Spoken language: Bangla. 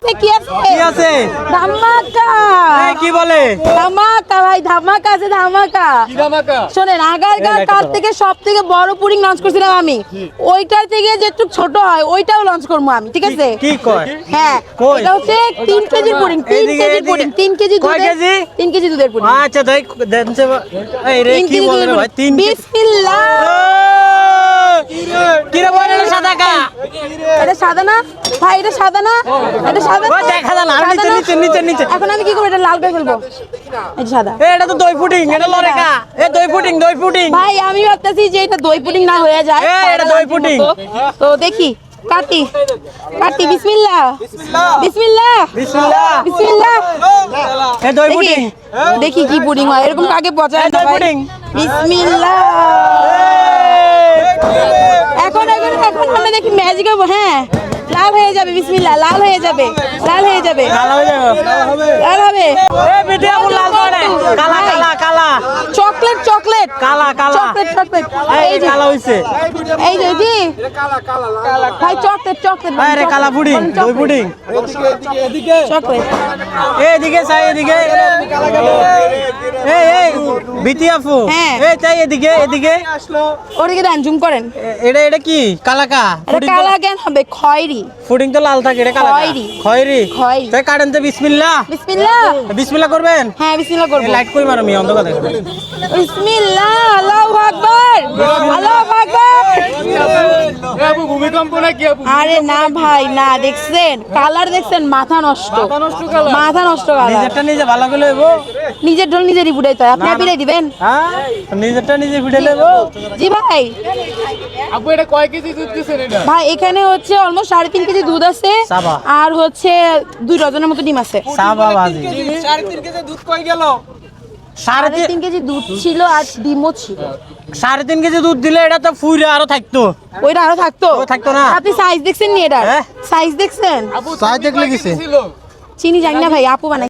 আছে কি আছে ধামাকা। কি বলে ধামাকা ভাই, ধামাকা আছে ধামাকা। শোনেন, আগারগাঁও কাল থেকে সব থেকে বড় পুডিং লঞ্চ করছিলাম আমি, ওইটার থেকে যেটুক ছোট হয় ওইটাও লঞ্চ করবো আমি, ঠিক আছে? কি কয়? হ্যাঁ, এটা হচ্ছে 3 KG pudding, 3 KG pudding, 3 KG দুধ, 3 কেজি দুধের পুডিং। আচ্ছা তাই দেনছে এই রে কি বলে রে ভাই 3 বিসমিল্লাহ। কি রে বলে সাদা কা? এটা সাদা না ভাই, এটা সাদা না, এটা সাদা না, দেখা যায় না, নিচে এখন আমি কি করব? এটা লাল করে ফেলবো। এটা সাদা, এটা তো দই পুডিং, এটা লরেকা এ দই পুডিং ভাই। আমি ভাবতেছি যে এটা দই পুডিং না হয়ে যায়, এটা দই পুডিং। তো দেখি, কাটি বিসমিল্লাহ বিসমিল্লাহ বিসমিল্লাহ। এ দই পুডিং, দেখি কি পুডিং হয়, এরকম কাকে পচায় না ভাই। বিসমিল্লাহ। এখন আমরা দেখি ম্যাজিক হবে। হ্যাঁ, লাল হয়ে যাবে, বিসমিল্লাহ, লাল হয়ে যাবে। লাল হবে। এ ভিডিও লাল করে কালা চকলেট কালা চকলেট। এই যে কালা হইছে, এই যে জি ভাই, চকলেট আরে কালা পুডিং, দই পুডিং। চকলেট। এদিকে চাই, এদিকে এই বিটি আপু, হ্যাঁ। এই চাই এদিকে ওদিকে দেন, জুম করেন। এটা কি কালাকা? এটা কালা কেন হবে? খয়েরি। পুডিং তো লাল থাকে, এটা কালা খয়েরি। তাই কাটেন তো। বিসমিল্লাহ বিসমিল্লাহ করবেন? হ্যাঁ, বিসমিল্লাহ করব। লাইট কই মারো, আমি অন্ধকার দেখো। বিসমিল্লাহ, আল্লাহু আকবার, আল্লাহু আকবার। আপু ভূমিকম্প না কি আপু? আরে না ভাই না, দেখছেন কালার, দেখছেন মাথা নষ্ট কালার। নিজেরটা নিজে ভালো করে লইব, নিজের ঢোল নিজেরই বুড়াইতে হয়। আপনি বিড়াই দিবেন? হ্যাঁ, নিজেরটা নিজে ফুটে লইব। জি ভাই। আপু এটা কয় কেজি দুধ দিছেন এটা? ভাই এখানে হচ্ছে অলমোস্ট 3.5 কেজি দুধ আছে, সাবা। আর হচ্ছে 2 ডজনের মতো ডিম আছে। সাবা বাজি 3.5 কেজি দুধ কই গেল? 3.5 কেজি দুধ ছিল আর ডিমও ছিল। 3.5 কেজি দুধ দিলে এটা তো ফুইরা আরো থাকতো। ওইটা আরো থাকতো না। আপনি সাইজ দেখছেন নি? এটা সাইজ দেখছেন? আপু সাইজ দেখলে কিসে? ছিল চিনি জানি না ভাই, আপু বানাই।